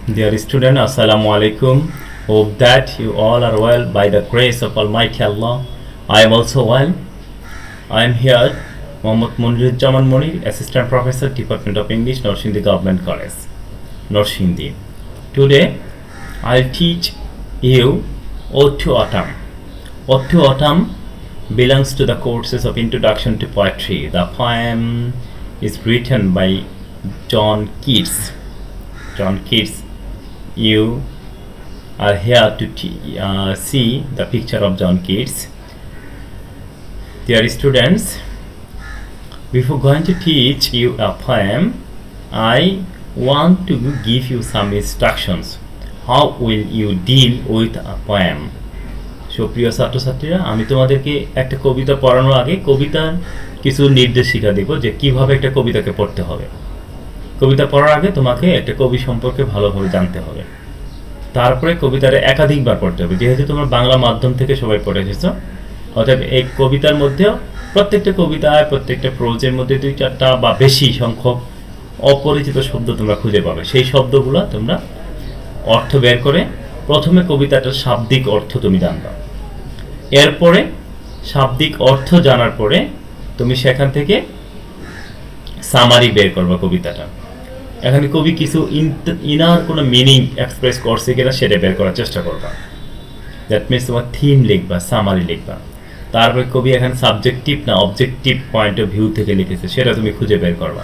Dear student, Assalamu alaikum. Hope that you all are well by the grace of Almighty Allah. I am also well. I am here, Mohammad Muniruzzaman Munir, Assistant Professor, Department of English, Norshindi Government College, Norshindi. Today, I'll teach you Ode to Autumn. Ode to Autumn belongs to the courses of Introduction to Poetry. The poem is written by John Keats. John Keats. You are here to see the picture of John Keats. Dear students, before going to teach you a poem, I want to give you some instructions. How will you deal with a poem? সুপ্রিয় ছাত্রছাত্রীরা, আমি তোমাদেরকে একটা কবিতা পড়ানোর আগে কবিতার কিছু নির্দেশিকা দেব যে কিভাবে একটা কবিতাকে পড়তে হবে। কবিতা পড়ার আগে তোমাকে একটা কবি সম্পর্কে ভালোভাবে জানতে হবে। তারপরে কবিতাটা একাধিকবার পড়তে হবে। যেহেতু তোমরা বাংলা মাধ্যম থেকে সবাই পড়ে এসেছো, অতএব এই কবিতার মধ্যেও প্রত্যেকটা কবিতায় প্রত্যেকটা প্রোজের মধ্যে 2-4টা বা বেশি সংখ্যক অপরিচিত শব্দ তোমরা খুঁজে পাবে। সেই শব্দগুলো তোমরা অর্থ বের করে প্রথমে কবিতাটার শাব্দিক অর্থ তুমি জানবা। এরপরে শাব্দিক অর্থ জানার পরে তুমি সেখান থেকে সামারি বের করবা কবিতাটা। এখানে কবি কিছু ইনার কোনো মিনিং এক্সপ্রেস করছে কিনা সেটা বের করার চেষ্টা করবা। দ্যাট মিনস তোমার থিম লিখবা, সামারি লিখবা। তারপরে কবি এখানে সাবজেক্টিভ না অবজেক্টিভ পয়েন্ট অফ ভিউ থেকে লিখেছে সেটা তুমি খুঁজে বের করবা।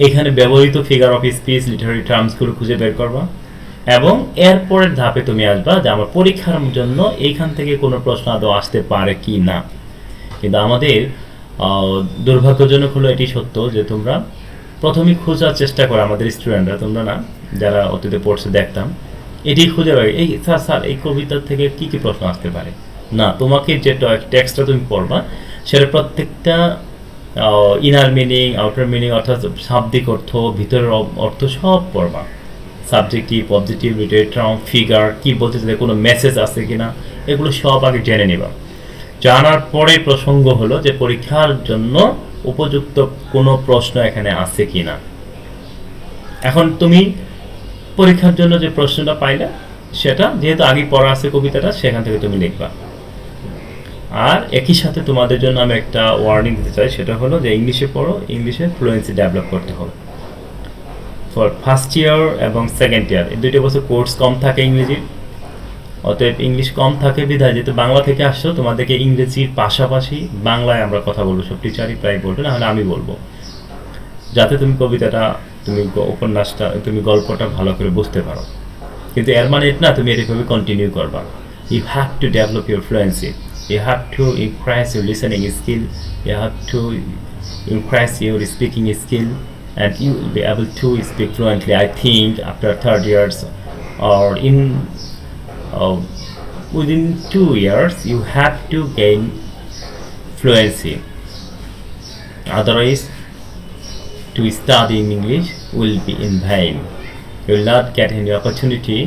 এখানে ব্যবহৃত ফিগার অফ স্পিচ, লিটারারি টার্মসগুলো খুঁজে বের করবা। এবং এরপরের ধাপে তুমি আসবা যে আমার পরীক্ষার জন্য এইখান থেকে কোনো প্রশ্ন আদৌ আসতে পারে কি না। কিন্তু আমাদের দুর্ভাগ্যজনক হলো এটি সত্য যে তোমরা প্রথমেই খোঁজার চেষ্টা করো, আমাদের স্টুডেন্টরা, তোমরা না যারা অতীতে পড়ছে দেখতাম, এটি খুঁজে পাবে এই স্যার এই কবিতার থেকে কি কি প্রশ্ন আসতে পারে না। তোমাকে যে টেক্সটটা তুমি পড়বা সেটা প্রত্যেকটা ইনার মিনিং, আউটার মিনিং, অর্থাৎ শাব্দিক অর্থ, ভিতরের অর্থ সব পড়বা। Subjective, objective, Literary term, figure কি বলতে চাইলে কোনো মেসেজ আছে কিনা এগুলো সব আগে জেনে নিবা। জানার পরে প্রসঙ্গ হলো যে পরীক্ষার জন্য উপযুক্ত কোনো প্রশ্ন এখানে আছে কিনা। এখন তুমি পরীক্ষার জন্য যে প্রশ্নটা পাইলে সেটা যেহেতু আগে পড়া আছে কবিতাটা, সেখান থেকে তুমি লিখবা। আর একই সাথে তোমাদের জন্য আমি একটা ওয়ার্নিং দিতে চাই, সেটা হলো যে ইংলিশে পড়ো, ইংলিশে ফ্লুয়েন্সি ডেভেলপ করতে হবে। ফর ফার্স্ট ইয়ার এবং সেকেন্ড ইয়ার এই 2 বছর কোর্স কম থাকে ইংরেজির, অতএব ইংলিশ কম থাকে বিধায় যেহেতু বাংলা থেকে আসছো তোমাদেরকে ইংরেজির পাশাপাশি বাংলায় আমরা কথা বলবো, সব টিচারই প্রায় বলবে, না হলে আমি বলবো, যাতে তুমি কবিতাটা, তুমি উপন্যাসটা, তুমি গল্পটা ভালো করে বুঝতে পারো। কিন্তু এর মানে এটা না তুমি এরকমভাবে কন্টিনিউ করবা। You have to develop your fluency, you have to increase your listening skill, you have to increase your speaking skill, and you will be able to speak fluently. I think after 3rd years or within 2 years you have to gain fluency. Otherwise, to study in English will be in vain. You will not get any opportunity.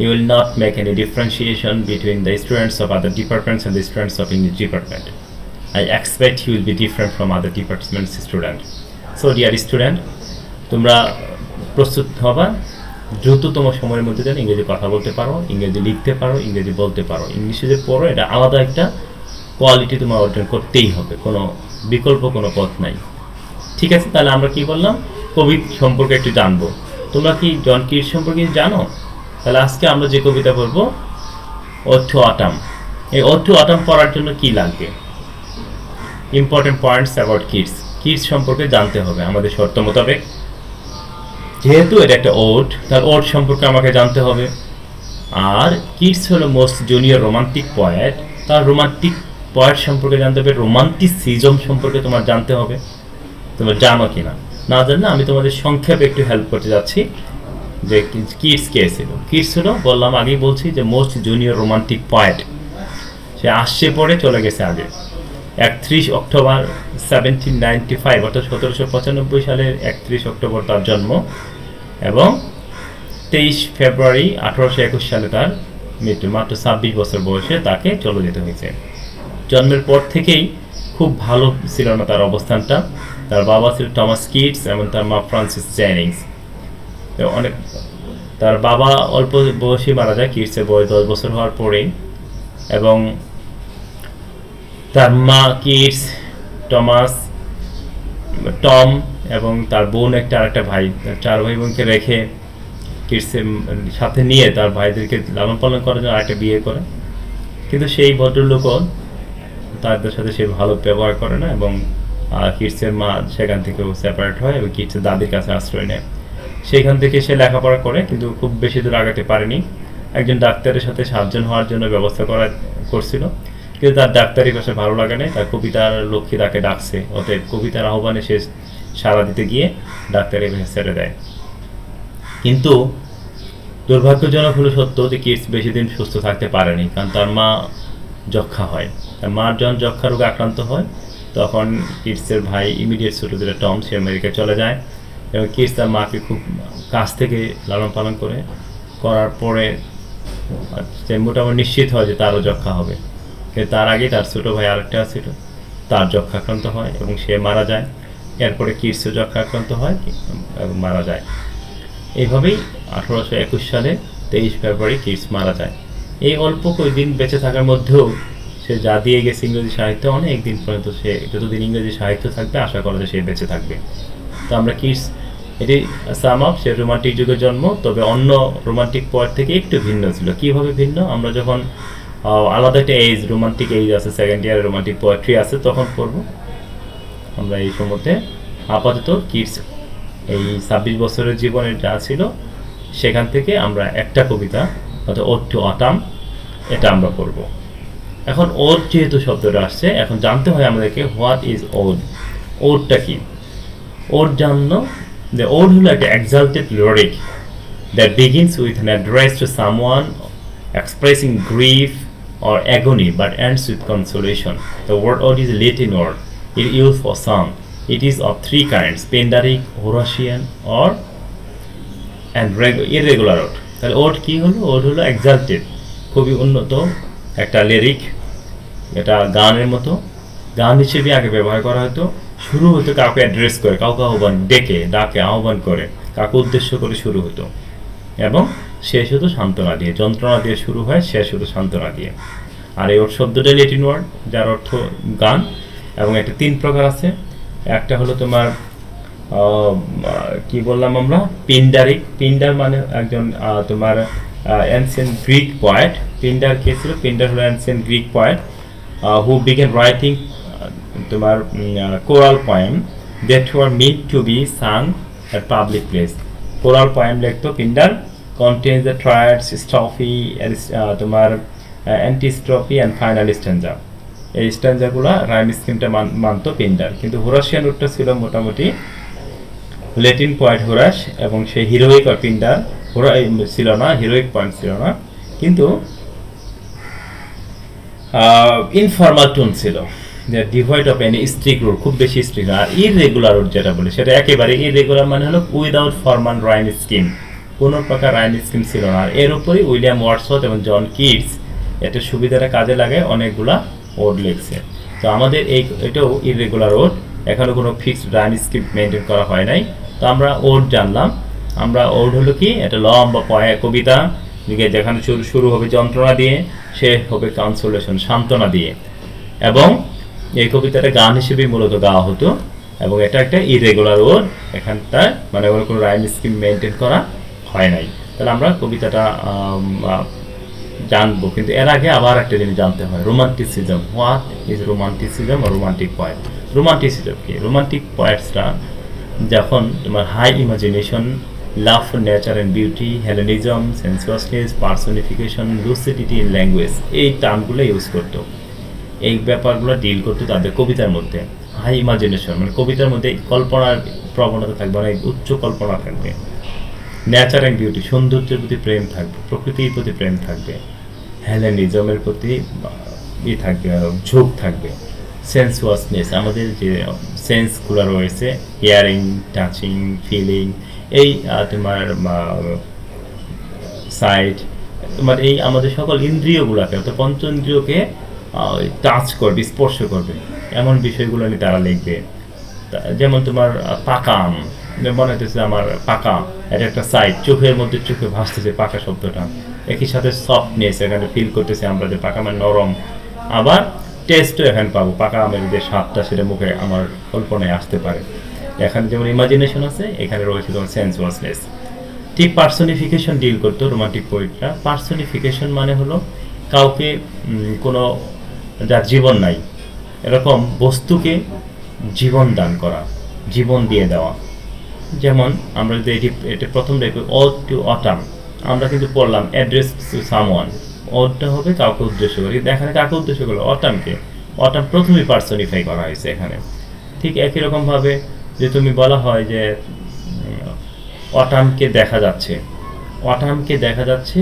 You will not make any differentiation between the students of other departments and the students of English department. I expect you will be different from other departments students. So dear student, তোমরা প্রস্তুত হবা দ্রুততম সময়ের মধ্যে যেন ইংরেজি কথা বলতে পারো, ইংরেজি লিখতে পারো, ইংরেজি বলতে পারো। ইংলিশে যে পড়ো এটা আলাদা একটা কোয়ালিটি তোমার অর্জন করতেই হবে, কোনো বিকল্প কোনো পথ নাই। ঠিক আছে, তাহলে আমরা কি বললাম, কবি সম্পর্কে একটু জানবো। তোমরা কি জন কিটস সম্পর্কে জানো? তাহলে আজকে আমরা যে কবিতা পড়বো ওড টু অটাম। এই ওড টু অটাম পড়ার জন্য কি লাগবে? Important points about Keats. Keats সম্পর্কে জানতে হবে আমাদের শর্ত মোতাবেক। যেহেতু এটা একটা ওড, তার ওড সম্পর্কে আমাকে জানতে হবে। আর কিটস হলো মোস্ট জুনিয়র রোমান্টিক পয়েট, তার রোমান্টিক পয়েট সম্পর্কে জানতে হবে, রোমান্টিসিজম সম্পর্কে তোমার জানতে হবে। তোমরা জানো কিনা না জানলে আমি তোমাদের সংক্ষেপে একটু হেল্প করতে যাচ্ছি যে কিটস কে ছিল। কিটস হলো, বললাম আগেই বলছি, যে মোস্ট জুনিয়র রোমান্টিক পয়েট। সে আসছে পরে চলে গেছে আগে। 31 অক্টোবর 1795 অর্থাৎ 1795 সালের 31 অক্টোবর তার জন্ম এবং 23 ফেব্রুয়ারি 1821 সালে তার মৃত্যু। মাত্র 26 বছর বয়সে তাকে চলে যেতে হয়েছে। জন্মের পর থেকেই খুব ভালো ছিল না তার অবস্থানটা। তার বাবা ছিল টমাস কিটস এবং তার মা ফ্রান্সিস জেনিংস। অনেক তার বাবা অল্প বয়সী মারা যায়, কিডসের বয়স 10 বছর হওয়ার পরেই। এবং তার মা কিডস, টমাস, টম এবং তার বোন আরেকটা ভাই, 4 ভাই বোনকে রেখে কিডসের সাথে নিয়ে তার ভাইদেরকে লালন পালন করার জন্য আরেকটা বিয়ে করে। কিন্তু সেই ভদ্রলোকও তাদের সাথে সে ভালো ব্যবহার করে না, এবং কিডসের মা সেখান থেকেও সেপারেট হয় এবং কিডসের দাদির কাছে আশ্রয় নেয়। সেইখান থেকে সে লেখাপড়া করে, কিন্তু খুব বেশি দূর আগাতে পারেনি। একজন ডাক্তারের সাথে সার্জন হওয়ার জন্য ব্যবস্থা করছিল, কিন্তু তার ডাক্তারি ভাষা ভালো লাগে না। তার কবিতার লক্ষ্মী তাকে ডাকছে, অতএব কবিতার আহ্বানে সে সাড়া দিতে গিয়ে ডাক্তারি ভাষা ছেড়ে দেয়। কিন্তু দুর্ভাগ্যজনক হলো সত্য যে কিডস বেশি দিন সুস্থ থাকতে পারেনি, কারণ তার মা যক্ষা হয়। তার মা যখন যক্ষা রোগে আক্রান্ত হয়, তখন কিডসের ভাই ইমিডিয়েট ছোট যেটা টম, সে আমেরিকায় চলে যায় এবং কিডস তার মাকে খুব কাছ থেকে লালন পালন করার পরে সে মোটামুটি নিশ্চিত হয় যে তারও যক্ষা হবে। কিন্তু তার আগে তার ছোট ভাই আরেকটা ছিল, তার যক্ষা আক্রান্ত হয় এবং সে মারা যায়। এরপরে কিডসও যক্ষা আক্রান্ত হয় এবং মারা যায়। এইভাবেই 1821 সালে 23 ফেব্রুয়ারি কিডস মারা যায়। এই অল্প কয়েকদিন বেঁচে থাকার মধ্যেও সে যা দিয়ে গেছে ইংরেজি সাহিত্য, অনেক দিন পর্যন্ত সে যতদিন ইংরেজি সাহিত্য থাকবে আশা করা যায় সে বেঁচে থাকবে। তো আমরা কিডস, এটি সাম আপ, সে রোমান্টিক যুগের জন্ম, তবে অন্য রোমান্টিক পোয়েট থেকে একটু ভিন্ন ছিল। কীভাবে ভিন্ন আমরা যখন আলাদা একটা এজ, রোমান্টিক এজ আছে, সেকেন্ড ইয়ারে রোমান্টিক পোয়েট্রি আছে, তখন পড়ব আমরা। এই সময়তে আপাতত কিডস এই 26 বছরের জীবনে যা ছিল সেখান থেকে আমরা একটা কবিতা, অর্থাৎ ওড টু অটাম, এটা আমরা পড়ব। এখন ওড যেহেতু শব্দটা আসছে, এখন জানতে হয় আমাদেরকে হোয়াট ইজ ওড। ওডটা কি? ওড জানলো যে ওড হলো একটা exalted lyric that begins with an address to someone expressing grief or agony but ends with consolation. The word ode is a Latin word. It is used for song. It is of 3 kinds: Pindaric, Horatian or irregular ode. তাহলে ode কি হলো? Ode হলো exalted, খুবই উন্নত একটা lyric. এটা গানের মতো, গান হিসেবে আগে ব্যবহার করা হতো। শুরু হতো কাউকে অ্যাড্রেস করে, কাউকে ডাকে আহ্বান করে, কাউকে উদ্দেশ্য করে শুরু হতো, এবং শেষ হতো সান্ত্বনা দিয়ে। যন্ত্রণা দিয়ে শুরু হয়, শেষ হতো সান্ত্বনা দিয়ে। আর এই ওড শব্দটা ল্যাটিন ওয়ার্ড, যার অর্থ গান। এবং একটা 3 প্রকার আছে। একটা হলো তোমার কি বললাম আমরা, পিন্ডারিক। পিন্ডার মানে একজন তোমার অ্যানসিয়েন্ট গ্রিক পয়েট। পিন্ডার কে ছিল? পিন্ডার হলো ancient Greek poet who began writing তোমার coral poem that were meant to be sung at public place. Coral poem লিখতো Pindar, contains the triads, strophe, তোমার অ্যান্টিস্ট্রফি অ্যান্ড ফাইনাল স্ট্যাঞ্জা। এই স্ট্যাঞ্জাগুলো রাইম স্কিমটা মানতো পিন্ডার। কিন্তু হোরাসিয়ান রুটটা ছিল মোটামুটি ল্যাটিন পয়েট হোরাস, এবং সেই হিরোইক আর পিন্ডার ছিল না, হিরোইক পয়েন্ট ছিল না, কিন্তু ইনফর্মাল টোন ছিল, devoid of any strict rule, খুব বেশি স্ট্রিক্ট। আর ইররেগুলার রুট যেটা বলে, সেটা একেবারে ইররেগুলার মানে হলো উইদাউট ফর্মাল রাইম স্কিম, কোনো প্রকার রাইম স্কিম ছিল না। আর এর উপরই উইলিয়াম ওয়ার্ডসওয়ার্থ এবং জন কিটস এটা সুবিধাটা কাজে লাগে অনেকগুলা ওড লিখছে। তো আমাদের এটাও ইররেগুলার ওড, এখনো কোনো ফিক্সড রাইম স্কিম মেনটেন করা হয় নাই। তো আমরা ওড জানলাম। আমরা ওড হলো কি, এটা লম্বা কবিতা যেখানে শুরু হবে যন্ত্রণা দিয়ে, শেষ হবে কনসোলেশন, সান্ত্বনা দিয়ে। এবং এই কবিতাটা গান হিসেবে মূলত গাওয়া হতো, এবং এটা একটা ইরেগুলার ওড, এখানটায় মানে কোনো রাইম স্কিম মেনটেন করা হয় নাই। তাহলে আমরা কবিতাটা জানবো, কিন্তু এর আগে আবার একটা জিনিস জানতে হয়, রোমান্টিসিজম। হোয়াট ইজ রোমান্টিসিজম আর রোমান্টিক পয়েট? রোমান্টিসিজম কি? রোমান্টিক পয়েটসরা যখন তোমার high imagination, love for nature and beauty, Hellenism, sensuousness, personification, lucidity in language, এই টার্মগুলো ইউজ করতো। এই ব্যাপারগুলো ডিল করতো তাদের কবিতার মধ্যে। হাই ইমাজিনেশন মানে কবিতার মধ্যে কল্পনার প্রবণতা থাকবে, অনেক উচ্চ কল্পনা থাকবে। নেচার অ্যান্ড বিউটি, সৌন্দর্যের প্রতি প্রেম থাকবে, প্রকৃতির প্রতি প্রেম থাকবে। হেলেনিজমের প্রতি থাকবে, ঝোঁক থাকবে। সেন্সুয়াসনেস, আমাদের যে সেন্সগুলো রয়েছে, হিয়ারিং, টাচিং, ফিলিং, এই তোমার সাইট, তোমার এই আমাদের সকল ইন্দ্রিয়গুলোকে, অর্থাৎ পঞ্চেন্দ্রিয়কে টাচ করবে, স্পর্শ করবে, এমন বিষয়গুলো নিয়ে তারা লিখবে। যেমন তোমার পাকা আম, মনে হতেছে আমার পাকা এটা একটা সাইড, চোখের মধ্যে চোখে ভাসতেছে পাকা শব্দটা, একই সাথে সফটনেস এখানে ফিল করতেছে আমরা যে পাকা মানে নরম, আবার টেস্টও এখানে পাবো, পাকা আমের যে স্বাদটা সেটা মুখে আমার কল্পনায় আসতে পারে। এখানে যেমন ইমাজিনেশন আছে, এখানে রয়েছে তোমার সেন্সুয়াসনেস। ঠিক পার্সোনিফিকেশন ডিল করতো রোমান্টিক পোয়েটরা। পার্সোনিফিকেশন মানে হলো কাউকে কোনো যার জীবন নাই এরকম বস্তুকে জীবন দান করা, জীবন দিয়ে দেওয়া। যেমন আমরা যদি এটা প্রথম দেখি ওড টু অটাম, আমরা কিন্তু পড়লাম অ্যাড্রেস টু সামওয়ান, ওডটা হবে কাউকে উদ্দেশ্য করে, কিন্তু এখানে কাকে উদ্দেশ্য করলো? অটামকে। অটাম প্রথমেই পার্সোনিফাই করা হয়েছে এখানে। ঠিক একই রকমভাবে যে তুমি বলা হয় যে অটামকে দেখা যাচ্ছে, অটামকে দেখা যাচ্ছে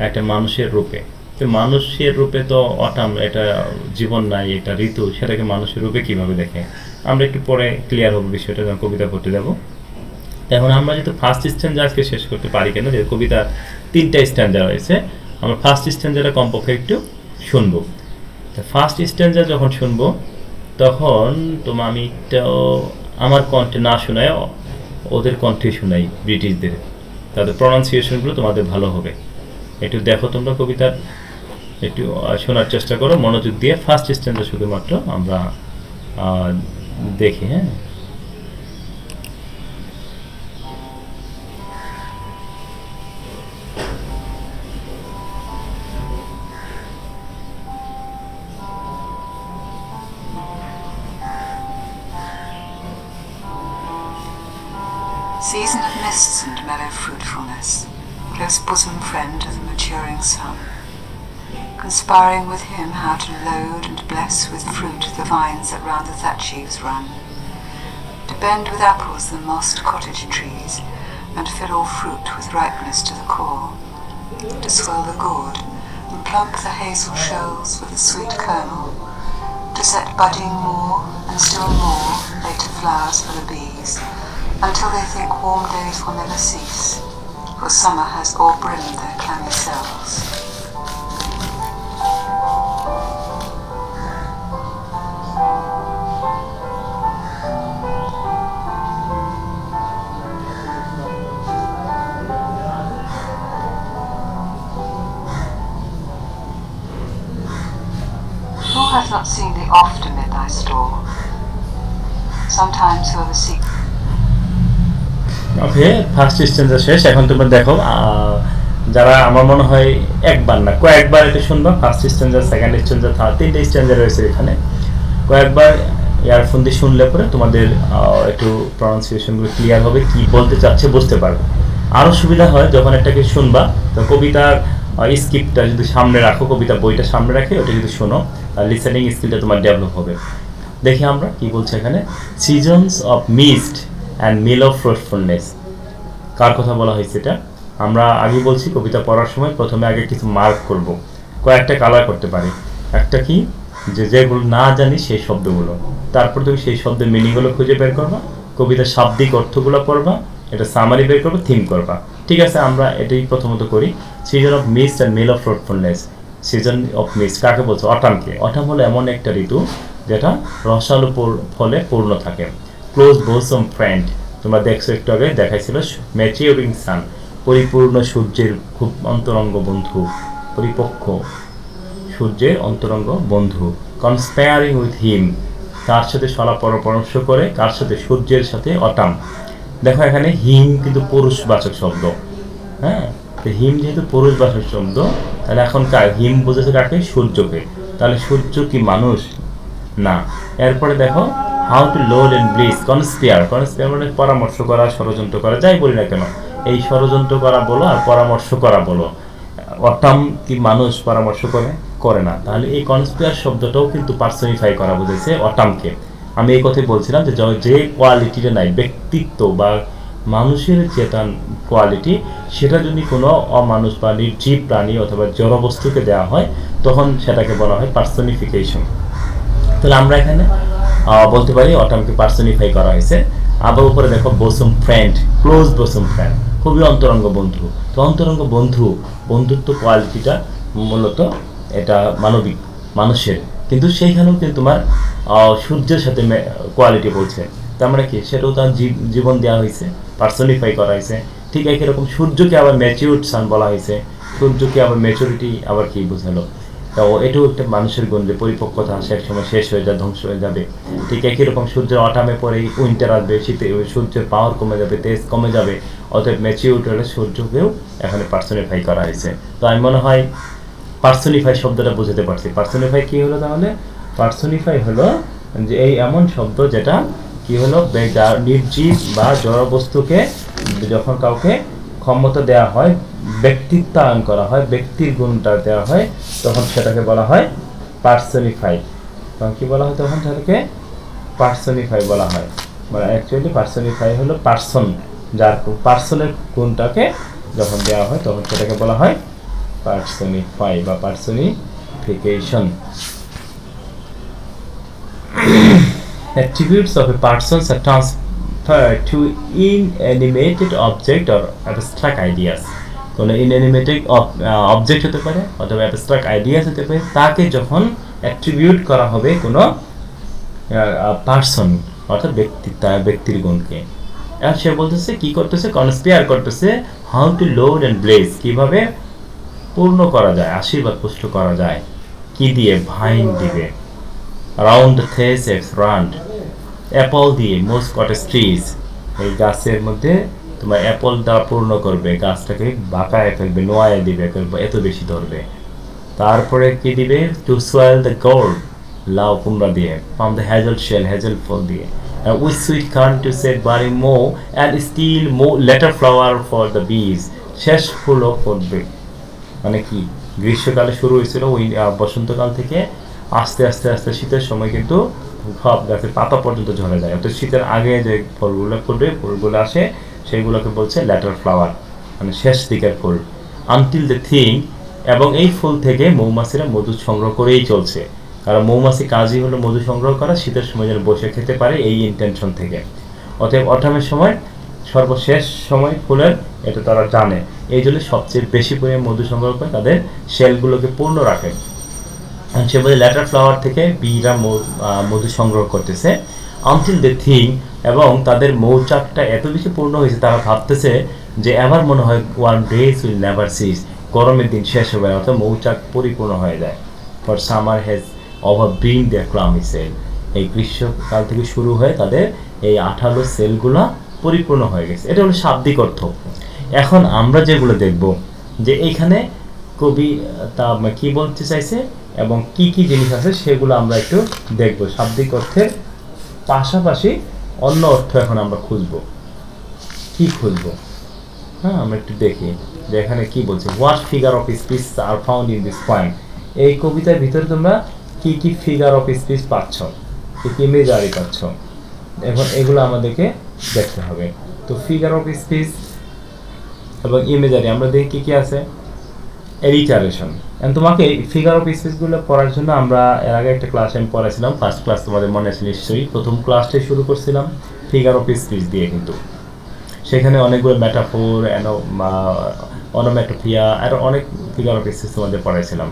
একটা মানুষের রূপে। তো মানুষের রূপে তো অটাম, এটা জীবন নাই, এটা ঋতু, সেটাকে মানুষের রূপে কিভাবে দেখে? আমরা একটু পরে ক্লিয়ার হবো বিষয়টা যখন কবিতা পড়তে যাবো। এখন আমরা যেহেতু ফার্স্ট স্ট্যান্ডার আজকে শেষ করতে পারি কেন, যে কবিতা 3টা স্ট্যান্ডার রয়েছে, আমরা ফার্স্ট স্ট্যান্ডারে কমপক্ষে একটু শুনবো। তো ফার্স্ট স্ট্যান্ডার যখন শুনবো তখন আমি একটা আমার কণ্ঠে না শোনায় ওদের কণ্ঠে শোনাই, ব্রিটিশদের, তাদের প্রনাউন্সিয়েশনগুলো তোমাদের ভালো হবে। একটু দেখো তোমরা কবিতার, একটু শোনার চেষ্টা করো মনোযোগ দিয়ে। ফার্স্ট স্ট্যান্ডার শুধুমাত্র আমরা দেখি। হ্যাঁ, Season of mists and mellow fruitfulness, close bosom friend of the maturing sun, conspiring with him how to load and bless with fruit the vines that round the thatch eaves run, to bend with apples the mossed cottage trees, and fill all fruit with ripeness to the core, to swell the gourd, and plump the hazel shells with the sweet kernel, to set budding more and still more later flowers for the bees, until they think warm days will never cease, for summer has o'erbrimmed their clammy cells. Who hath not seen thee oft amid thy store? Sometimes whoever seeks okay, first স্ট্যান্ডার শেষ। এখন তোমরা দেখো, যারা আমার মনে হয় একবার না কয়েকবার এটা শুনবা, ফার্স্ট স্ট্যান্ডার, সেকেন্ড স্ট্যান্ডার, থার্ড, 3টে স্ট্যান্ডার রয়েছে এখানে। কয়েকবার ইয়ারফোন দিয়ে শুনলে পরে তোমাদের একটু প্রনাউন্সিয়েশনগুলো ক্লিয়ার হবে, কি বলতে চাচ্ছে বুঝতে পারবে। আরও সুবিধা হয় যখন একটাকে শুনবা, তো কবিতার স্ক্রিপ্টটা যদি সামনে রাখো, কবিতা বইটা সামনে রাখে ওটা যদি শোনো, লিসেনিং স্কিলটা তোমার ডেভেলপ হবে। দেখি আমরা কি বলছে এখানে। Seasons of mist and mellow of fruitfulness, কার কথা বলা হয়েছে এটা? আমরা আগে বলছি কবিতা পড়ার সময় প্রথমে আগে কিছু মার্ক করব, কয়েকটা কালার করতে পারি। একটা কি, যেগুলো না জানি সেই শব্দগুলো, তারপর তুমি সেই শব্দের মিনিংগুলো খুঁজে বের করবা, কবিতার শাব্দিক অর্থগুলো পড়বা, এটা সামারি বের করবা, থিম করবা। ঠিক আছে, আমরা এটাই প্রথমত করি। Season of mist and mellow of fruitfulness. Season of mist কাকে বলছো? অটামকে। অটাম হলো এমন একটা ঋতু যেটা রসালো ফলে পূর্ণ থাকে। ক্লোজ বোসম ফ্রেন্ড, তোমরা দেখছো একটু আগে দেখাইছিল, ম্যাচিউরিং সান, পরিপূর্ণ সূর্যের খুব অন্তরঙ্গ বন্ধু, পরিপক্ক সূর্যের অন্তরঙ্গ বন্ধু। কনস্পায়ারিং উইথ হিম, তার সাথে সলা পরামর্শ করে, কার সাথে? সূর্যের সাথে। অটাম, দেখো এখানে হিম কিন্তু পুরুষবাচক শব্দ। হ্যাঁ, তো হিম যেহেতু পুরুষবাচক শব্দ, তাহলে এখন হিম বোঝাচ্ছে কাকে? সূর্যকে। তাহলে সূর্য কি মানুষ? না। এরপরে দেখো how to load and bless, conspire. Conspire মানে পরামর্শ করা, ষড়যন্ত্র করা, যাই বলি না কেন, এই ষড়যন্ত্র করা বলো আর পরামর্শ করা বলো। অটাম কি মানুষ পরামর্শ করে না, তাহলে এই কনস্পিয়ার শব্দটাও কিন্তু পার্সনিফাই করা বুঝেছে অটামকে। আমি এই কথাই বলছিলাম যে যে কোয়ালিটিটা নাই, ব্যক্তিত্ব বা মানুষের যেটা কোয়ালিটি, সেটা যদি কোনো অমানুষ বা নির্জীব প্রাণী অথবা জড়বস্তুকে দেওয়া হয়, তখন সেটাকে বলা হয় পার্সনিফিকেশন। তাহলে আমরা এখানে বলতে পারি অটামকে পার্সনিফাই করা হয়েছে। আবার উপরে দেখো বোসম ফ্রেন্ড, ক্লোজ বোসম ফ্রেন্ড, খুবই অন্তরঙ্গ বন্ধু। তো অন্তরঙ্গ বন্ধুত্ব কোয়ালিটিটা মূলত এটা মানবিক, মানুষের, কিন্তু সেইখানেও কিন্তু তোমার সূর্যের সাথে কোয়ালিটি বলছে। তার মানে কি, সেটাও তার জীবন দেওয়া হয়েছে, পার্সনিফাই করা হয়েছে। ঠিক একই রকম সূর্যকে আবার ম্যাচিউরড সান বলা হয়েছে, সূর্যকে আবার ম্যাচুরিটি আবার কি বোঝালো, তো এটাও একটা মানুষের গুণ যে পরিপক্কতা আসে এক সময় শেষ হয়ে যায়, ধ্বংস হয়ে যাবে। ঠিক একই রকম সূর্যের অটামে পরে উইন্টার আসবে, শীতে সূর্যের পাওয়ার কমে যাবে, তেজ কমে যাবে, অতএব ম্যাচিউরড হলে সূর্যকেও এখানে পার্সোনিফাই করা হয়েছে। তো আমি মনে হয় পার্সোনিফাই শব্দটা বুঝতে পারছি। পার্সোনিফাই কি হলো তাহলে? পার্সোনিফাই হলো যে এই এমন শব্দ যেটা কি হলো, নির্জীব বা জড় বস্তুকে যখন কাউকে ক্ষমতা দেওয়া হয়, ব্যক্তিত্বায়ন করা হয়, ব্যক্তির গুণটা দেওয়া হয়, তখন সেটাকে বলা হয় পার্সোনিফাই। তখন কি বলা হয়? তখন সেটাকে পার্সোনিফাই বলা হয়। মানে অ্যাকচুয়ালি পার্সোনিফাই হলো পার্সন, যার পার্সনের গুণটাকে যখন দেওয়া হয় তখন সেটাকে বলা হয় পার্সোনিফাই বা personification. Attributes of a person are transferred to inanimated object or abstract ideas. কোনো ইনঅ্যানিমেটেড অবজেক্ট হতে পারে অথবা অ্যাবস্ট্রাক্ট আইডিয়াস হতে পারে, তাকে যখন অ্যাট্রিবিউট করা হবে কোনো পার্সন অর্থাৎ ব্যক্তির গুণকে, আর সে বলতেছে কি করতেছে, কনস্পিয়ার করতেছে how to load and bless, কিভাবে পূর্ণ করা যায়, আশীর্বাদ পুষ্ট করা যায়, কি দিয়ে? ভাইন দিবে, রাউন্ড থেস এক্স রান্ড, অ্যাপল দিয়ে মোস্ট কটেজ ট্রিজ, এই গাছের মধ্যে তোমার অ্যাপল দ্বারা পূর্ণ করবে, গাছটাকে বাঁকায় ফেলবে, নোয়ায় দিবে, এত বেশি ধরবে। তারপরে কি দিবে? টু সোয়েল দ্য গোল্ড, লাউ কুমড়া দিয়ে, from the hazel shell, hazel ফল দিয়ে, with sweet kernel to set বারি more and still more later flower for the bees, শেষ ফুলও ফুটবে। মানে কি, গ্রীষ্মকালে শুরু হয়েছিল, ওই বসন্তকাল থেকে আস্তে আস্তে আস্তে শীতের সময় কিন্তু সব গাছের পাতা পর্যন্ত ঝরে যায়, অর্থাৎ শীতের আগে যে ফলগুলো ফুটবে, ফুলগুলো আসে, সেইগুলোকে বলছে ল্যাটার ফ্লাওয়ার, মানে শেষ দিকের ফুল। আনটিল দ্য থিং, এবং এই ফুল থেকে মৌমাছিরা মধু সংগ্রহ করেই চলছে, কারণ মৌমাছি কাজই হলো মধু সংগ্রহ করা, শীতের সময় যেন বসে খেতে পারে এই ইন্টেনশন থেকে। অতএব অটামের সময় সর্বশেষ সময় ফুলের, এটা তারা জানে, এই জন্য সবচেয়ে বেশি পরিমাণে মধু সংগ্রহ করে তাদের শেলগুলোকে পূর্ণ রাখে। সে বলে ল্যাটার ফ্লাওয়ার থেকে বীরা মধু সংগ্রহ করতেছে আনটিল দ্য থিং, এবং তাদের মৌচাকটা এত বেশি পূর্ণ হয়েছে তারা ভাবতেছে যে এবার মনে হয় warm days will never cease, গরমের দিন শেষ হবে, অর্থাৎ মৌচাক পরিপূর্ণ হয়ে যায়। For summer has over brimmed their clammy cells, এই গ্রীষ্মকাল থেকে শুরু হয়ে তাদের এই আঠালো সেলগুলো পরিপূর্ণ হয়ে গেছে। এটা হলো শাব্দিক অর্থ। এখন আমরা যেগুলো দেখব যে এইখানে কবি তা কি বলতে চাইছে এবং কি কি জিনিস আছে সেগুলো আমরা একটু দেখব। শাব্দিক অর্থের পাশাপাশি অন্য অর্থ এখন আমরা খুঁজব। কি খুঁজব? হ্যাঁ, আমরা একটু দেখি যে এখানে কি বলছে। What figure of speech are found in this poem, এই কবিতার ভিতরে তোমরা কি কি ফিগার অফ স্পিচ পাচ্ছ, কি কি ইমেজারি পাচ্ছ, এখন এগুলো আমাদেরকে দেখতে হবে। তো ফিগার অফ স্পিচ এবং ইমেজারি আমরা দেখি কি কি আছে। এলিটারেশন, তোমাকে ফিগার অফ স্পিচগুলো পড়ার জন্য আমরা এর আগে একটা ক্লাস আমি পড়াইছিলাম, ফার্স্ট ক্লাস তোমাদের মনে আছে নিশ্চয়ই। প্রথম ক্লাসটাই শুরু করছিলাম ফিগার অফ স্পিচ দিয়ে, কিন্তু সেখানে অনেকগুলো মেটাফোর, অনোমেটোপিয়া আর অনেক ফিগার অফ স্পিচ তোমাদের পড়াইছিলাম।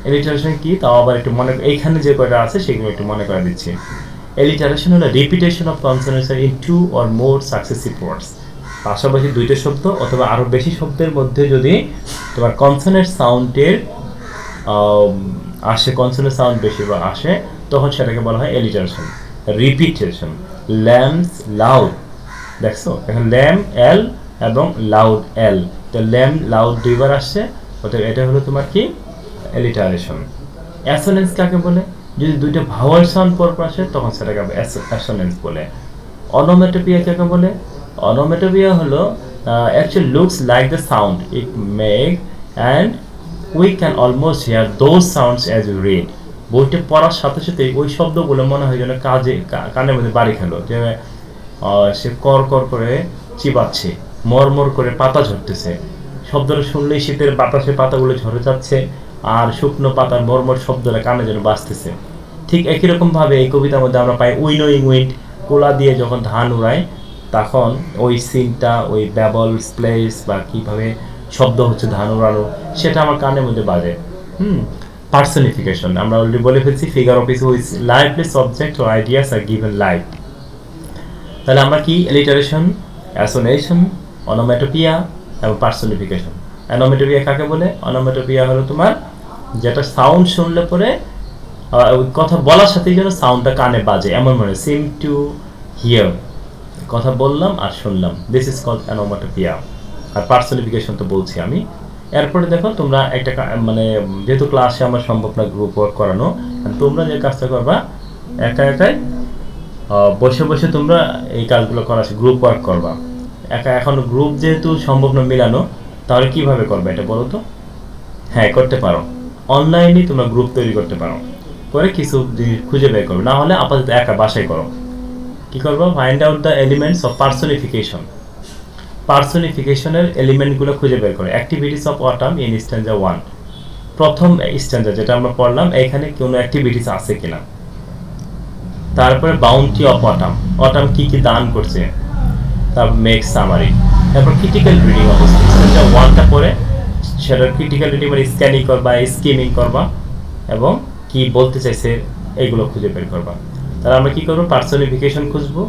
এলিটারেশন কি তাও আবার একটু মনে, এইখানে যে কয়টা আছে সেগুলো একটু মনে করে দিচ্ছি। এলিটারেশন হলো repetition of consonants in two or more successive words, পাশাপাশি দুইটা শব্দ অথবা আরও বেশি শব্দের মধ্যে যদি তোমার কনসোনেন্ট সাউন্ডের আসে, কনসোনেন্ট সাউন্ড বেশি বা আসে, তখন সেটাকে বলা হয় এলিটারেশন। রিপিটেশন, ল্যাম্পস লাউড, দেখছো এখন ল্যাম্প এল এবং লাউড এল, তো ল্যাম্প লাউড দুইবার আসছে, অর্থাৎ এটা হলো তোমার কি এলিটারেশন। অ্যাসোনেন্স কাকে বলে? যদি দুইটা ভাওয়াল সাউন্ড পরপর আসে তখন সেটাকে অ্যাসোনেন্স বলে। অনোমেটোপিয়া কাকে বলে? অনোমেটোপিয়া হলো actually looks like the sound it make and we can almost hear those sounds as we read. বইটা পড়ার সাথে সাথে ওই শব্দগুলো মনে হয় যেন কানের মধ্যে বাড়ি খেলো, যে সে কর কর করে চিবাচ্ছে, মরমর করে পাতা ঝরতেছে, শব্দটা শুনলেই শীতের বাতাসে পাতাগুলো ঝরে যাচ্ছে আর শুকনো পাতার মরমর শব্দটা কানে যেন বাজতেছে। ঠিক একই রকমভাবে এই কবিতার মধ্যে আমরা পাই উইনোয়িং উইন্ড, কোলা দিয়ে যখন ধান উড়ায় তখন ওই সিনটা, ওই ব্যাবল প্লেস বা কীভাবে শব্দ হচ্ছে ধান উড়ানো, সেটা আমার কানের মধ্যে বাজে। পার্সনিফিকেশন আমরা অলরেডি বলে ফেলছি, figure of speech with lifeless object or ideas are given life. তাহলে আমরা কি এলিটারেশন অ্যাসোনেশন, অনোমেটোপিয়া এবং পার্সোনিফিকেশন। অনোমেটোপিয়া কাকে বলে? অনোমেটোপিয়া হলো তোমার যেটা সাউন্ড শুনলে পরে কথা বলার সাথেই যেন সাউন্ডটা কানে বাজে, এমন মনে সিম টু হিয়ার, কথা বললাম আর শুনলাম, দিস ইজ কল্ড অনোমেটোপিয়া। আর পার্সোনিফিকেশন তো বলছি আমি। এরপরে দেখো তোমরা একটা মানে যেহেতু ক্লাসে আমার সম্ভব না গ্রুপ ওয়ার্ক করানো, তোমরা যে কাজটা করবা একা একাই বসে বসে তোমরা এই কাজগুলো করা, গ্রুপ ওয়ার্ক করবা একা। এখন গ্রুপ যেহেতু সম্ভব না মিলানো, তাহলে কিভাবে করবে এটা বলো তো? হ্যাঁ, করতে পারো, অনলাইনে তোমরা গ্রুপ তৈরি করতে পারো, করে কিছু জিনিস খুঁজে বের করবে, না হলে আপাতত একা বাসায় করো। কি করবো? Find out the elements of personification. পার্সোনিফিকেশনের এলিমেন্টগুলো খুঁজে বের করে। Activities of autumn in stanza 1, প্রথম স্ট্যান্জা যেটা আমরা পড়লাম, এখানে কোনো অ্যাক্টিভিটিস আছে কিনা। তারপরে বাউন্টি অফ অটাম, অটাম কি কি দান করছে, তারপর মেক সামারি। তারপর ক্রিটিক্যাল রিডিং অবস্থা, স্ট্যান্জা 1টা পরে সেটার ক্রিটিক্যাল রিডিং মানে স্ক্যানিং করবা, স্কিমিং করবা এবং কি বলতে চাইছে এইগুলো খুঁজে বের করবা। তাহলে আমরা কি করবো? পার্সোনিফিকেশন খুঁজবো,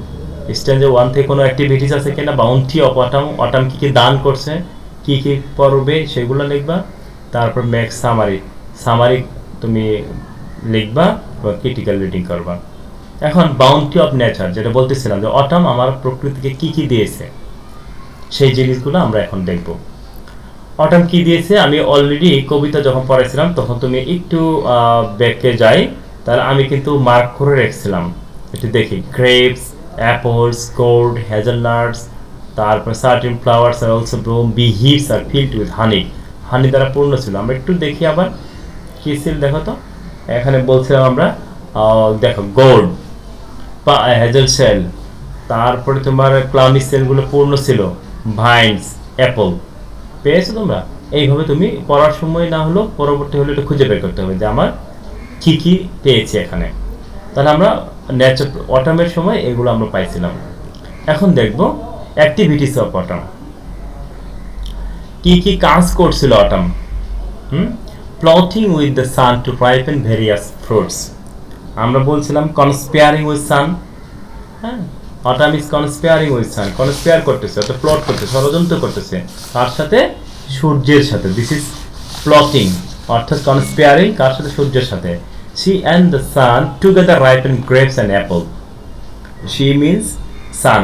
স্ট্যান্জা 1 থেকে কোনো অ্যাক্টিভিটিস আছে কিনা, বাউন্টি অফ অটাম, অটাম কি কি দান করছে, কি কি করবে সেগুলো লিখবা। তারপর মেক সামারি, সামারি তুমি লিখবা এবং ক্রিটিক্যাল রিডিং করবা। এখন বাউন্টি অফ নেচার, যেটা বলতেছিলাম যে অটাম আমার প্রকৃতিকে কি কি দিয়েছে, সেই জিনিসগুলো আমরা এখন দেখব। অটাম কি দিয়েছে আমি অলরেডি কবিতা যখন পড়াইছিলাম তখন তুমি একটু ব্যাকে যাই, তাহলে আমি কিন্তু মার্ক করে রেখেছিলাম, একটু দেখি। গ্রেপস, অ্যাপলস, গোল্ড, হেজেলনাটস, তারপর সার্টিন ফ্লাওয়ার্স আর অলসো ব্লুম, বি হিভস আর ফিল্ড উইথ হানি, হানি দ্বারা পূর্ণ ছিল। আমরা একটু দেখি আবার কি ছিল দেখো তো। এখানে বলছিলাম আমরা দেখো গোল্ড, হেজেল শেল, তারপরে তোমার ক্লাউনি সেলগুলো পূর্ণ ছিল, ভাইন্স, অ্যাপল, পেয়েছো তোমরা? এইভাবে তুমি পড়ার সময় না হলেও পরবর্তী হলে এটা খুঁজে বের করতে হবে যে আমার কি কি পেয়েছি এখানে। তাহলে আমরা ন্যাচার অটামের সময় এগুলো আমরা পাইছিলাম। এখন দেখব অ্যাক্টিভিটিস অফ অটাম, কি কি কাজ করছিল autumn. Plotting with the sun to ripen various fruits. আমরা বলছিলাম কনস্পায়ারিং উইথ সান, হ্যাঁ, autumn is conspiring with sun, conspire করতেছে অর্থাৎ প্লট করতেছে, ষড়যন্ত্র করতেছে কার সাথে? সূর্যের সাথে। দিস ইজ প্লটিং, অর্থাৎ কনস্পায়ারিং কার সাথে? সূর্যের সাথে। She and the sun together ripen grapes and apple. She means sun.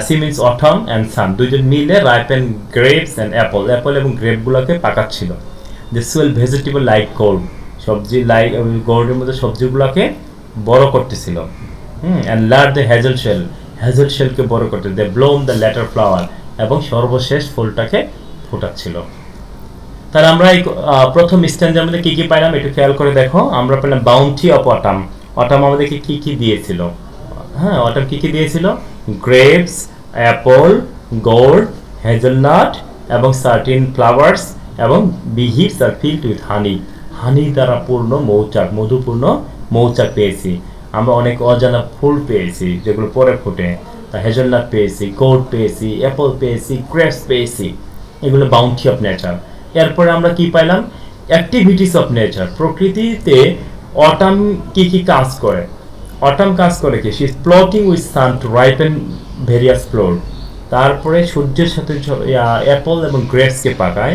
She means autumn and sun. দুইজন মিলে ripen grapes and apple. Apple এবং গ্রেপ গুলোকে পাকাচ্ছিল। The soil vegetable like gold. সবজি like গোল্ডের মধ্যে সবজিগুলোকে বড় করতেছিল। And lard the hazel shell. Hazel shellকে বড় করতে। They bloom the latter flower. এবং সর্বশেষ ফুলটাকে ফোটাচ্ছিল। তাহলে আমরা এই প্রথম স্ট্যান্ডার মধ্যে কি কি পাইলাম একটু খেয়াল করে দেখো। আমরা পেলাম বাউন্টি অফ অটাম, অটাম আমাদেরকে কি কি দিয়েছিল। হ্যাঁ, অটাম কি কি দিয়েছিল? গ্রেপস, অ্যাপল, গোল্ড, হেজেলনাট এবং সার্টিন ফ্লাওয়ার্স এবং বি হিভস আর ফিল্ড উইথ হানি, হানি দ্বারা পূর্ণ মৌচাক, মধুপূর্ণ মৌচাক পেয়েছি। আমরা অনেক অজানা ফুল পেয়েছি যেগুলো পরে ফুটে, তা হেজেলনাট পেয়েছি, গোল্ড পেয়েছি, অ্যাপল পেয়েছি, গ্রেপস পেয়েছি, এগুলো বাউন্টি অফ নেচার। এরপরে আমরা কি পাইলাম? অ্যাক্টিভিটিস অফ নেচার, প্রকৃতিতে অটাম কি কি কাজ করে। অটাম কাজ করে কি? She is plotting with sun to ripen various fruit. তারপরে সূর্যের সাথে অ্যাপল এবং গ্রেপসকে পাকায়,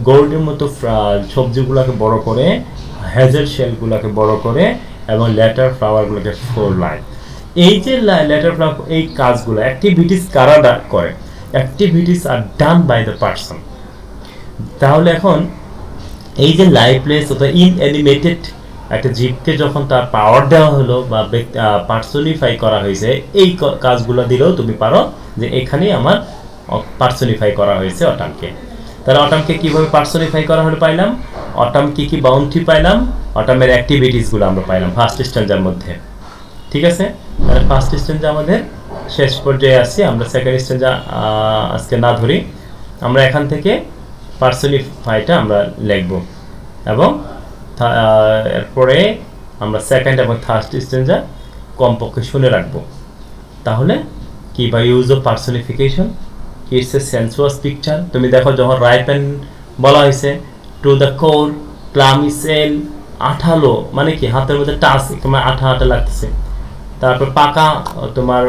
গোল্ডের মতো সবজিগুলোকে বড় করে, হেজেল শেলগুলোকে বড় করে এবং লেটার ফ্লাওয়ারগুলোকে ফোলায়। এই যে লেটার ফ্লাওয়ার, এই কাজগুলো অ্যাক্টিভিটিস কারা করে? Activities are done by the person. তাহলে এখন এই যে লাইফলেস অথবা ইনঅ্যানিমেটেড একটা জীবকে যখন তার পাওয়ার দেওয়া হলো বা পার্সোনিফাই করা হয়েছে, এই কাজগুলো দিলেও তুমি পারো যে এখানেই আমার পার্সোনিফাই করা হয়েছে অটামকে। তাহলে অটামকে কিভাবে পার্সোনিফাই করা হলো পাইলাম, অটাম কি কি বাউন্টি পাইলাম, অটামের অ্যাক্টিভিটিসগুলো আমরা পাইলাম ফার্স্ট স্ট্যান্ডার মধ্যে। ঠিক আছে, তাহলে ফার্স্ট স্ট্যান্ডার আমাদের শেষ পর্যায়ে আসছি। আমরা সেকেন্ড স্ট্যান্ডার আজকে না ধরি, আমরা এখান থেকে পার্সোনিফাইটা আমরা লিখব এবং এরপরে আমরা সেকেন্ড এবং থার্ড স্ট্যান্ডার কমপক্ষে শুনে রাখবো। তাহলে কি বা use of personification, it's a sensuous picture. তুমি দেখো যখন রাইপেন বলা হয়েছে, to the core, clammy cells, আঠালো মানে কি হাতের মধ্যে টাচ, তোমার আঠা আঠা লাগতেছে। তারপর পাকা তোমার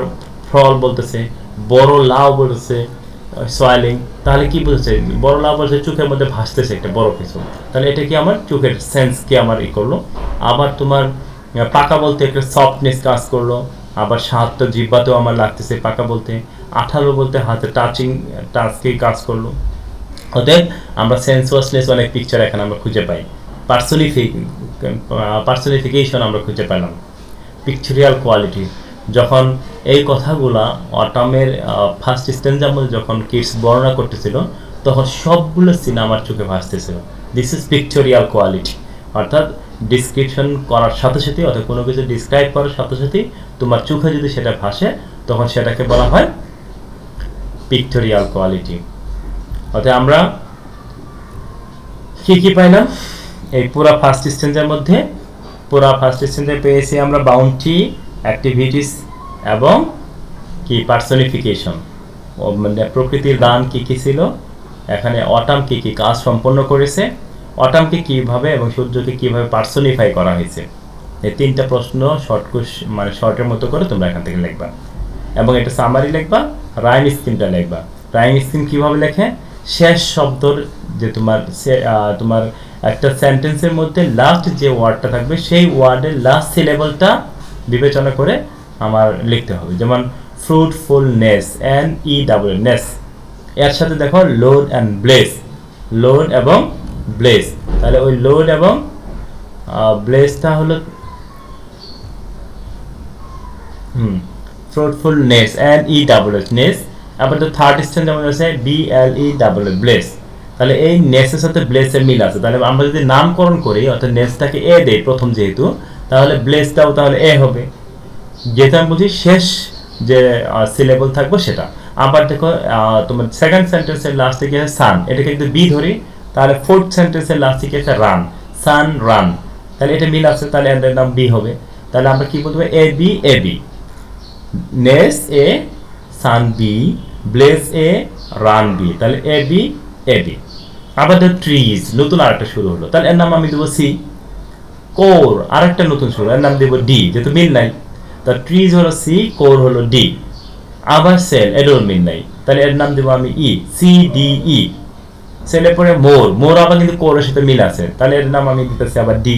ফল বলতেছে, বড় লাউ বলছে সোয়ালিং, তাহলে কি বলছে? বড় লাউ বলছে চোখের মধ্যে ভাসতেছে একটা বড় কিছু, তাহলে এটা কি আমার চোখের সেন্সকে আমার করলো। আবার তোমার পাকা বলতে একটা সফটনেস কাজ করলো, আবার স্বাদটা জিহ্বাতেও আমার লাগতেছে পাকা বলতে, আঠালো বলতে হাতে টাচকে কাজ করলো। অতএব আমরা সেন্সুয়াসনেস অনেক পিকচার এখানে আমরা খুঁজে পাই, পার্সোনিফিকেশন আমরা খুঁজে পেলাম, পিকচারিয়াল কোয়ালিটি। যখন এই কথাগুলা অটামের ফার্স্ট স্ট্যান্ডার মধ্যে যখন কিডস বর্ণনা করতেছিল, তখন সবগুলো সিন আমার চোখে ভাসতেছিল। দিস ইজ পিকচারিয়াল কোয়ালিটি, অর্থাৎ ডিসক্রিপশন করার সাথে সাথে, অর্থাৎ কোনো কিছু ডিসক্রাইব করার সাথে সাথে তোমার চোখে যদি সেটা ভাসে, তখন সেটাকে বলা হয় পিকটোরিয়াল কোয়ালিটি। অর্থাৎ আমরা কি পাইলাম এই পুরা ফার্স্ট স্টেঞ্জের মধ্যে? পুরা ফার্স্ট স্টেঞ্জে পেয়েছি আমরা বাউন্টি, অ্যাক্টিভিটিস এবং কি পার্সোনিফিকেশন, মানে প্রকৃতির দান কি ছিল, এখানে অটাম কি কাজ সম্পন্ন করেছে, অটামকে কিভাবে এবং সূর্যকে কিভাবে পার্সোনিফাই করা হয়েছে। এই তিনটা প্রশ্ন মানে শর্টের মতো করে তোমরা এখান থেকে লিখবা, এবং এটা সামারি লিখবা, রাইম স্কিমটা লিখবা। রাইম স্কিম কিভাবে লেখে? শেষ শব্দর যে তোমার একটা সেন্টেন্সের মধ্যে লাস্ট যে ওয়ার্ডটা থাকবে, সেই ওয়ার্ডের লাস্ট সিলেবলটা বিবেচনা করে আমার লিখতে হবে। যেমন ফ্রুটফুলনেস, NESS, এর সাথে দেখো লোড অ্যান্ড ব্লেস, লোড এবং ব্লেস, তাহলে ওই লোড এবং ব্লেসটা হলো ফ্রুটফুলনেস, NESS। আবার তো থার্ড স্ট্যান্ড যেমন আছে BLE ব্লেস, তাহলে এই নেসের সাথে ব্লেসের মিল আছে। তাহলে আমরা যদি নামকরণ করি, অর্থাৎ নেসটাকে এ দেই প্রথম যেহেতু, তাহলে ব্লেসটাও তাহলে এ হবে, যেহেতু আমি বলছি শেষ যে সিলেবল থাকবে সেটা। আবার দেখো তোমার সেকেন্ড সেন্টেন্সের লাস্টে কি আছে? সান, এটাকে যদি বি ধরি, তাহলে ফোর্থ সেন্টেন্সের লাস্টে কি আছে? রান, সান রান, তাহলে এটা মিল আছে, তাহলে এর নাম বি হবে। তাহলে আমরা কি বলবো? AB, নেস এ, সান বি, ব্লেস এ, রান বি, তাহলে AB। আবার দেখো ট্রিজ, নতুন আরেকটা শুরু হলো, তাহলে এর নাম আমি দেবো সি। কোর, আরেকটা নতুন শুরু, এর নাম দেবো ডি, যেহেতু মিল নাই। তা ট্রিজ হলো সি, কোর হলো ডি। আবার সেল, এটাও মিল নাই, তাহলে এর নাম দেবো আমি CDE। সেলের পরে মোর আবার কিন্তু কোরের সাথে মিল আছে, তাহলে এর নাম আমি দিতেছি আবার ডি।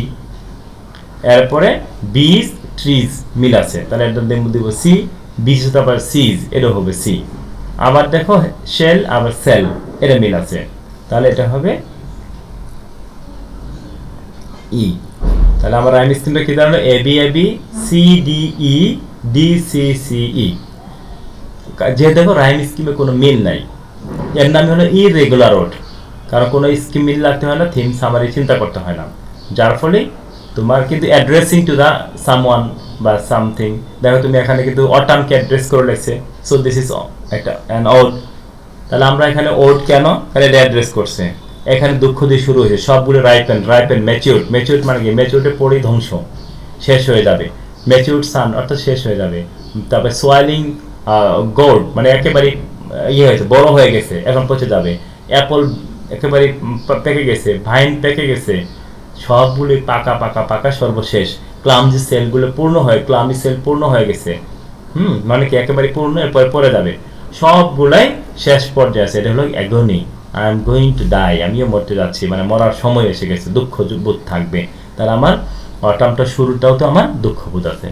এরপরে বিজ, ট্রিজ মিল আছে, তাহলে এর নাম দিব সি। বিজ সাথে আবার সিজ, এটা হবে সি। আবার দেখো শেল, আবার সেল, এটা মিল আছে, তাহলে এটা হবে ই। তাহলে আমার রাইম স্কিমটা কি দাঁড়ালো? AB, CDE, DCCE। যে দেখো রাইম স্কিমে কোনো মিল নাই, এর নাম হলো ইরেগুলার ওয়ার্ড, কারণ কোনো স্কিম মিল লাগতে হয় না, থিম সামারি চিন্তা করতে হয় না, যার ফলে তোমার কিন্তু অ্যাড্রেসিং টু দ্য সামওয়ান বা সামথিং। দেখো তুমি এখানে কিন্তু অটামকে অ্যাড্রেস করে লেখছে, সো দিস ইজ একটা অ্যান ওড। তাহলে আমরা এখানে ওড কেন? তাহলে এটা অ্যাড্রেস করছে। এখানে দুঃখ দিয়ে শুরু হয়েছে, সবগুলো রাইপেন, ম্যাচিউর মানে কি? ম্যাচিউরটে পড়েই ধ্বংস, শেষ হয়ে যাবে। ম্যাচিউর সান অর্থাৎ শেষ হয়ে যাবে। তারপরে সোয়ালিং গোড মানে একেবারে হয়েছে, বড় হয়ে গেছে, এখন পচে যাবে। অ্যাপল একেবারে পেকে গেছে, ভাইন পেকে গেছে, সবগুলো পাকা সর্বশেষ। ক্লামজি সেলগুলো ক্লামি সেল পূর্ণ হয়ে গেছে, মানে কি একেবারে পূর্ণ, এরপরে পড়ে যাবে, সবগুলাই শেষ পর্যায়ে আছে। এটা হলো agony, I am going to die, আমিও মরতে যাচ্ছি, মানে মরার সময় এসে গেছে, দুঃখ বোধ থাকবে। তাহলে আমার অটামটা শুরুটাও তো আমার দুঃখ বোধ আছে।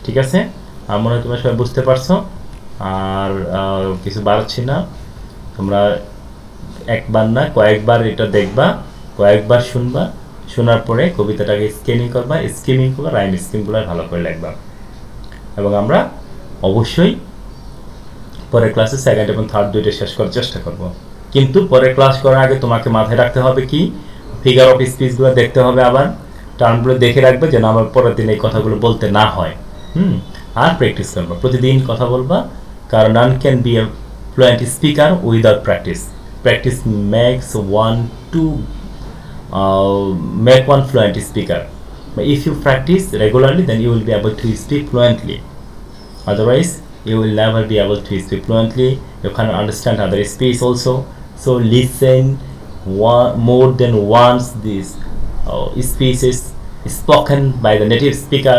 ঠিক আছে, আমার মনে হয় তোমরা সবাই বুঝতে পারছো, আর কিছু বাড়াচ্ছি না। তোমরা একবার না কয়েকবার এটা দেখবা, কয়েকবার শুনবা, শোনার পরে কবিতাটাকে স্কিমিং করবা, রাইম স্কিমগুলো ভালো করে লিখবা। এবং আমরা অবশ্যই পরের ক্লাসে সেকেন্ড এবং থার্ড দুইটা শেষ করার চেষ্টা করব। কিন্তু পরের ক্লাস করার আগে তোমাকে মাথায় রাখতে হবে কি, ফিগার অফ স্পিচগুলো দেখতে হবে, আবার টার্মগুলো দেখে রাখবে যেন আমার পরের দিন এই কথাগুলো বলতে না হয়। আর প্র্যাকটিস করবা, প্রতিদিন কথা বলবা, কারণ none can be a fluent speaker without practice. Practice makes one to make one fluent speaker. But if you practice regularly, then you will be able to speak fluently. Otherwise, you will never be able to speak fluently. You cannot understand other speech also. So listen more than once these speeches spoken by the native speaker